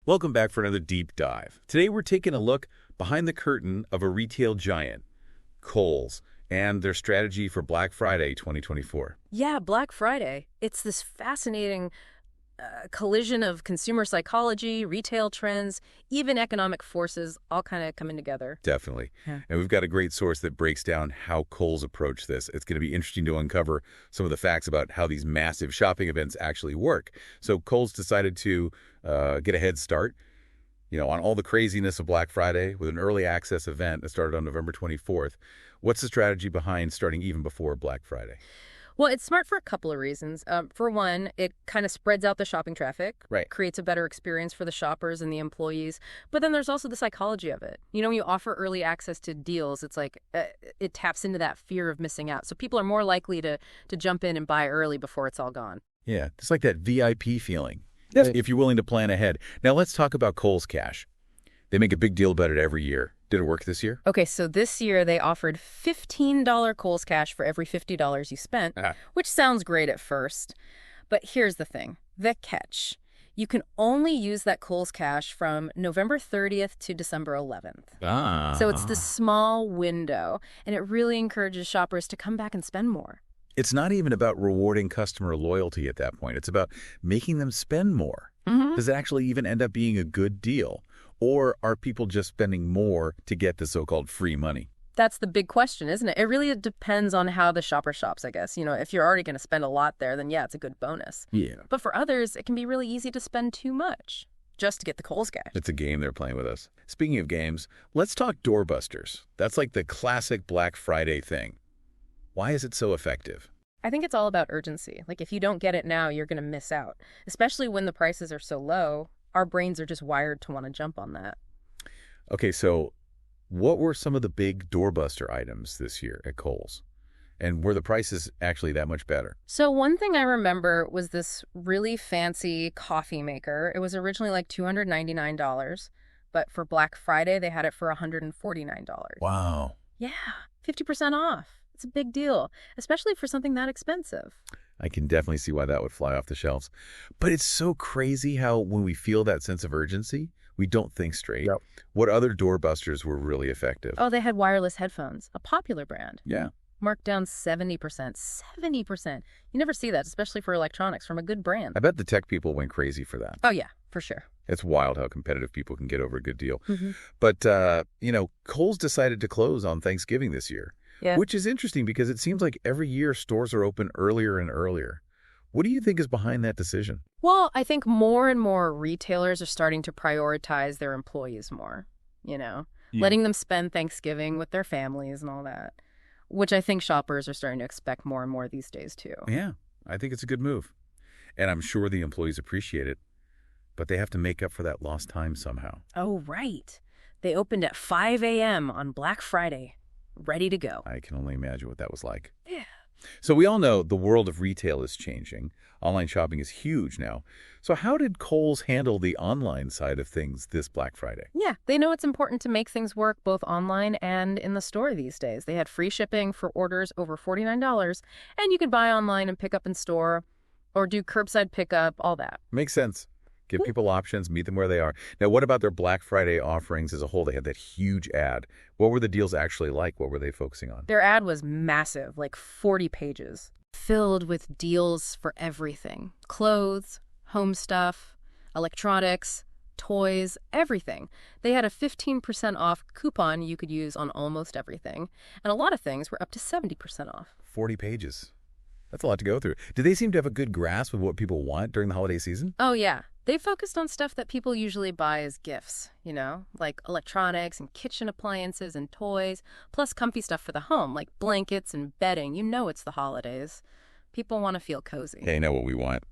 Welcome back for another deep dive. Today we're taking a look behind the curtain of a retail giant, Kohl's, and their strategy for Black Friday 2024. Yeah, Black Friday. It's this fascinating collision of consumer psychology, retail trends, even economic forces all kind of coming together. Definitely. Yeah. And we've got a great source that breaks down how Kohl's approached this. It's going to be interesting to uncover some of the facts about how these massive shopping events actually work. So Kohl's decided to get a head start, on all the craziness of Black Friday with an early access event that started on November 24th. What's the strategy behind starting even before Black Friday? Well, it's smart for a couple of reasons. For one, it kind of spreads out the shopping traffic, Right. creates a better experience for the shoppers and the employees. But then there's also the psychology of it. When you offer early access to deals, it's like it taps into that fear of missing out. So people are more likely to jump in and buy early before it's all gone. Yeah, it's like that VIP feeling, if you're willing to plan ahead. Now let's talk about Kohl's Cash. They make a big deal about it every year. Did it work this year? Okay, so this year they offered $15 Kohl's Cash for every $50 you spent, which sounds great at first. But here's the thing, the catch. You can only use that Kohl's Cash from November 30th to December 11th. So it's this small window, and it really encourages shoppers to come back and spend more. It's not even about rewarding customer loyalty at that point. It's about making them spend more. Does it actually even end up being a good deal? Or are people just spending more to get the so-called free money? That's the big question, isn't it? It really depends on how the shopper shops, I guess. If you're already going to spend a lot there, then yeah, it's a good bonus. Yeah. But for others, it can be really easy to spend too much just to get the Kohl's Cash. It's a game they're playing with us. Speaking of games, let's talk doorbusters. That's like the classic Black Friday thing. Why is it so effective? I think it's all about urgency. Like, if you don't get it now, you're going to miss out. Especially when the prices are so low, our brains are just wired to want to jump on that. Okay, so what were some of the big doorbuster items this year at Kohl's? And were the prices actually that much better? So one thing I remember was this really fancy coffee maker. It was originally like $299, but for Black Friday, they had it for $149. Wow. Yeah, 50% off. It's a big deal, especially for something that expensive. I can definitely see why that would fly off the shelves. But it's so crazy how when we feel that sense of urgency, we don't think straight. Yep. What other doorbusters were really effective? Oh, they had wireless headphones, a popular brand. Yeah. Marked down 70%. 70%. You never see that, especially for electronics from a good brand. I bet the tech people went crazy for that. Oh, yeah, for sure. It's wild how competitive people can get over a good deal. Mm-hmm. But, Kohl's decided to close on Thanksgiving this year. Yeah. Which is interesting because it seems like every year stores are open earlier and earlier. What do you think is behind that decision? Well, I think more and more retailers are starting to prioritize their employees more, letting them spend Thanksgiving with their families and all that, which I think shoppers are starting to expect more and more these days, too. Yeah, I think it's a good move. And I'm sure the employees appreciate it, but they have to make up for that lost time somehow. Oh, right. They opened at 5 a.m. on Black Friday. Ready to go. I can only imagine what that was like. Yeah. So we all know the world of retail is changing. Online shopping is huge now. So how did Kohl's handle the online side of things this Black Friday? Yeah, they know it's important to make things work both online and in the store these days. They had free shipping for orders over $49, and you could buy online and pick up in store or do curbside pickup, all that. Makes sense. Give people options, meet them where they are. Now, what about their Black Friday offerings as a whole? They had that huge ad. What were the deals actually like? What were they focusing on? Their ad was massive, like 40 pages, filled with deals for everything. Clothes, home stuff, electronics, toys, everything. They had a 15% off coupon you could use on almost everything. And a lot of things were up to 70% off. 40 pages. That's a lot to go through. Do they seem to have a good grasp of what people want during the holiday season? Oh, yeah. They focused on stuff that people usually buy as gifts, like electronics and kitchen appliances and toys, plus comfy stuff for the home, like blankets and bedding. It's the holidays. People want to feel cozy. They know what we want.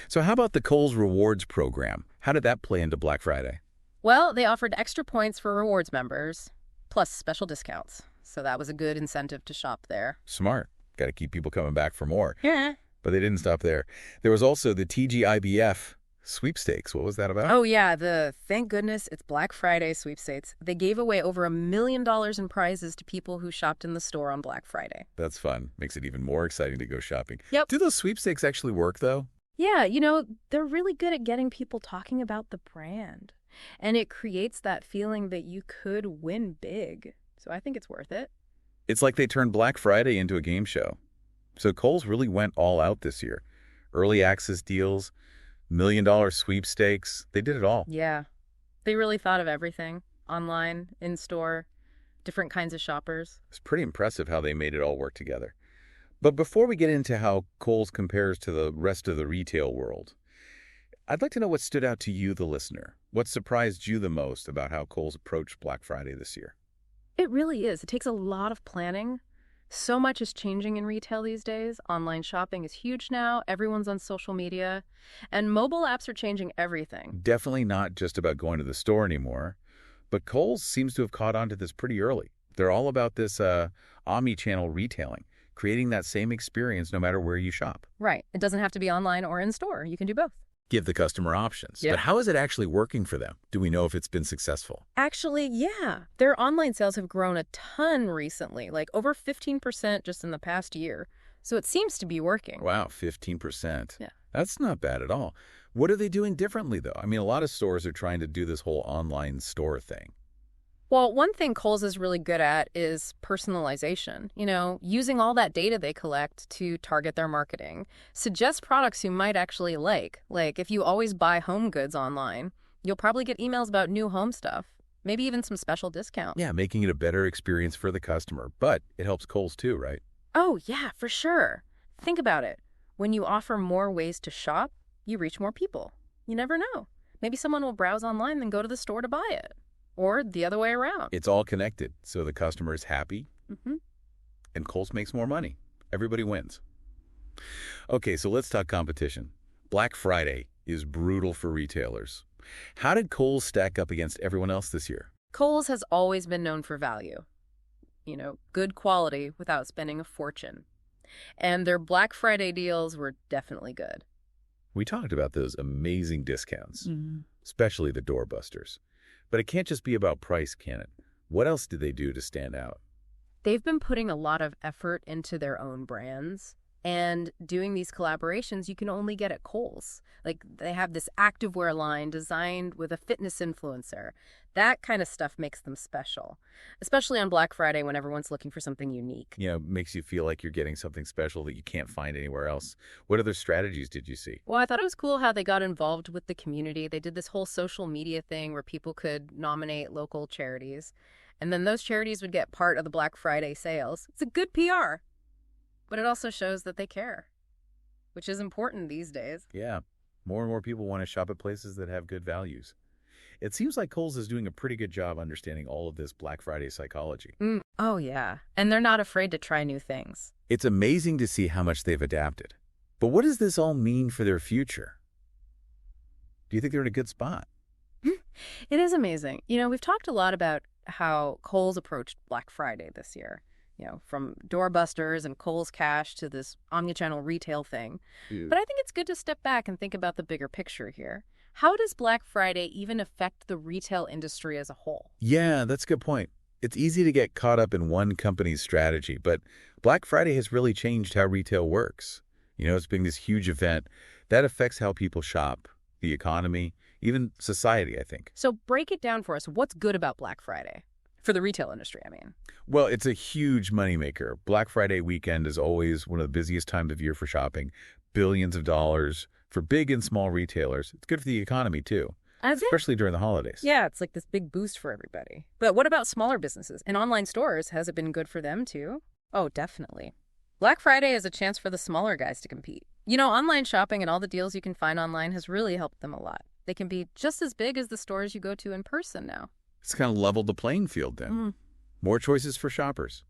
So how about the Kohl's Rewards program? How did that play into Black Friday? Well, they offered extra points for rewards members, plus special discounts. So that was a good incentive to shop there. Smart. Got to keep people coming back for more. Yeah. But they didn't stop there. There was also the TGIBF sweepstakes. What was that about? Oh, yeah. Thank goodness it's Black Friday sweepstakes. They gave away over $1 million in prizes to people who shopped in the store on Black Friday. That's fun. Makes it even more exciting to go shopping. Yep. Do those sweepstakes actually work, though? Yeah, they're really good at getting people talking about the brand. And it creates that feeling that you could win big. So I think it's worth it. It's like they turned Black Friday into a game show. So Kohl's really went all out this year. Early access deals, $1 million sweepstakes, they did it all. Yeah, they really thought of everything. Online, in-store, different kinds of shoppers. It's pretty impressive how they made it all work together. But before we get into how Kohl's compares to the rest of the retail world, I'd like to know what stood out to you, the listener. What surprised you the most about how Kohl's approached Black Friday this year? It really is. It takes a lot of planning. So much is changing in retail these days. Online shopping is huge now. Everyone's on social media. And mobile apps are changing everything. Definitely not just about going to the store anymore. But Kohl's seems to have caught on to this pretty early. They're all about this omni-channel retailing, creating that same experience no matter where you shop. Right. It doesn't have to be online or in store. You can do both. Give the customer options. Yeah. But how is it actually working for them? Do we know if it's been successful? Actually, yeah. Their online sales have grown a ton recently, like over 15% just in the past year. So it seems to be working. Wow, 15%. Yeah. That's not bad at all. What are they doing differently, though? I mean, a lot of stores are trying to do this whole online store thing. Well, one thing Kohl's is really good at is personalization. Using all that data they collect to target their marketing. Suggest products you might actually like. Like, if you always buy home goods online, you'll probably get emails about new home stuff. Maybe even some special discounts. Yeah, making it a better experience for the customer. But it helps Kohl's too, right? Oh, yeah, for sure. Think about it. When you offer more ways to shop, you reach more people. You never know. Maybe someone will browse online then go to the store to buy it. Or the other way around. It's all connected, so the customer is happy, Mm-hmm. and Kohl's makes more money. Everybody wins. Okay, so let's talk competition. Black Friday is brutal for retailers. How did Kohl's stack up against everyone else this year? Kohl's has always been known for value. Good quality without spending a fortune. And their Black Friday deals were definitely good. We talked about those amazing discounts, Mm-hmm. especially the doorbusters. But it can't just be about price, can it? What else did they do to stand out? They've been putting a lot of effort into their own brands. And doing these collaborations, you can only get at Kohl's. Like, they have this activewear line designed with a fitness influencer. That kind of stuff makes them special, especially on Black Friday when everyone's looking for something unique. Makes you feel like you're getting something special that you can't find anywhere else. What other strategies did you see? Well, I thought it was cool how they got involved with the community. They did this whole social media thing where people could nominate local charities, and then those charities would get part of the Black Friday sales. It's a good PR. But it also shows that they care, which is important these days. Yeah, more and more people want to shop at places that have good values. It seems like Kohl's is doing a pretty good job understanding all of this Black Friday psychology. Oh, yeah. And they're not afraid to try new things. It's amazing to see how much they've adapted. But what does this all mean for their future? Do you think they're in a good spot? It is amazing. We've talked a lot about how Kohl's approached Black Friday this year. From doorbusters and Kohl's Cash to this omnichannel retail thing. Yeah. But I think it's good to step back and think about the bigger picture here. How does Black Friday even affect the retail industry as a whole? Yeah, that's a good point. It's easy to get caught up in one company's strategy, but Black Friday has really changed how retail works. It's been this huge event that affects how people shop, the economy, even society, I think. So break it down for us. What's good about Black Friday? For the retail industry, I mean. Well, it's a huge moneymaker. Black Friday weekend is always one of the busiest times of year for shopping. Billions of dollars for big and small retailers. It's good for the economy, too, especially during the holidays. Yeah, it's like this big boost for everybody. But what about smaller businesses? And online stores, has it been good for them, too? Oh, definitely. Black Friday is a chance for the smaller guys to compete. Online shopping and all the deals you can find online has really helped them a lot. They can be just as big as the stores you go to in person now. It's kind of leveled the playing field then. Mm. More choices for shoppers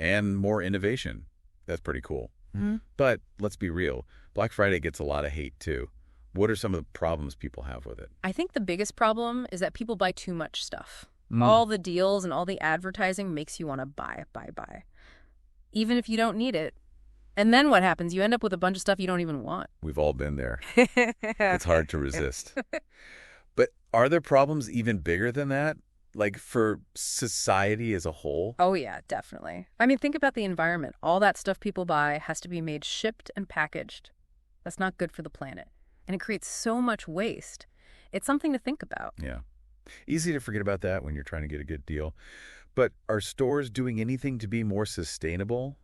and more innovation. That's pretty cool. Mm-hmm. But let's be real. Black Friday gets a lot of hate, too. What are some of the problems people have with it? I think the biggest problem is that people buy too much stuff. All the deals and all the advertising makes you want to buy. Even if you don't need it. And then what happens? You end up with a bunch of stuff you don't even want. We've all been there. It's hard to resist. But are there problems even bigger than that? Like for society as a whole? Oh, yeah, definitely. I mean, think about the environment. All that stuff people buy has to be made, shipped, and packaged. That's not good for the planet. And it creates so much waste. It's something to think about. Yeah. Easy to forget about that when you're trying to get a good deal. But are stores doing anything to be more sustainable?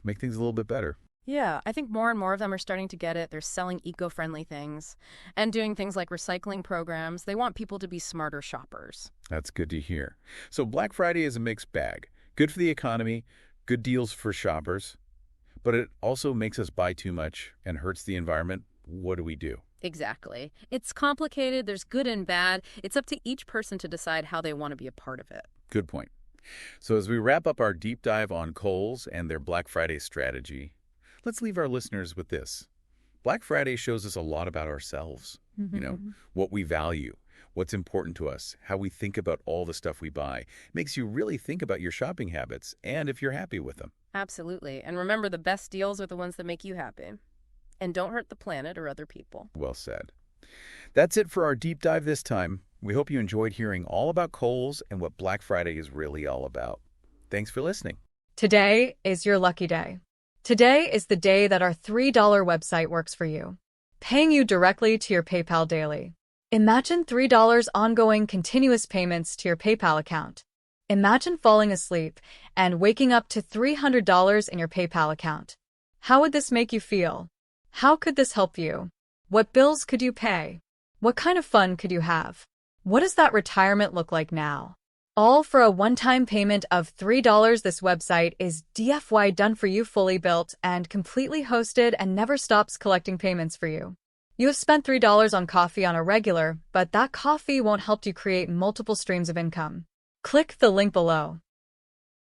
Make things a little bit better? Yeah, I think more and more of them are starting to get it. They're selling eco-friendly things and doing things like recycling programs. They want people to be smarter shoppers. That's good to hear. So Black Friday is a mixed bag. Good for the economy, good deals for shoppers, but it also makes us buy too much and hurts the environment. What do we do? Exactly. It's complicated. There's good and bad. It's up to each person to decide how they want to be a part of it. Good point. So as we wrap up our deep dive on Kohl's and their Black Friday strategy, let's leave our listeners with this. Black Friday shows us a lot about ourselves, what we value, what's important to us, how we think about all the stuff we buy. It makes you really think about your shopping habits and if you're happy with them. Absolutely. And remember, the best deals are the ones that make you happy. And don't hurt the planet or other people. Well said. That's it for our deep dive this time. We hope you enjoyed hearing all about Kohl's and what Black Friday is really all about. Thanks for listening. Today is your lucky day. Today is the day that our $3 website works for you, paying you directly to your PayPal daily. Imagine $3 ongoing continuous payments to your PayPal account. Imagine falling asleep and waking up to $300 in your PayPal account. How would this make you feel? How could this help you? What bills could you pay? What kind of fun could you have? What does that retirement look like now? All for a one-time payment of $3. This website is DFY done for you, fully built and completely hosted, and never stops collecting payments for you. You have spent $3 on coffee on a regular, but that coffee won't help you create multiple streams of income. Click the link below.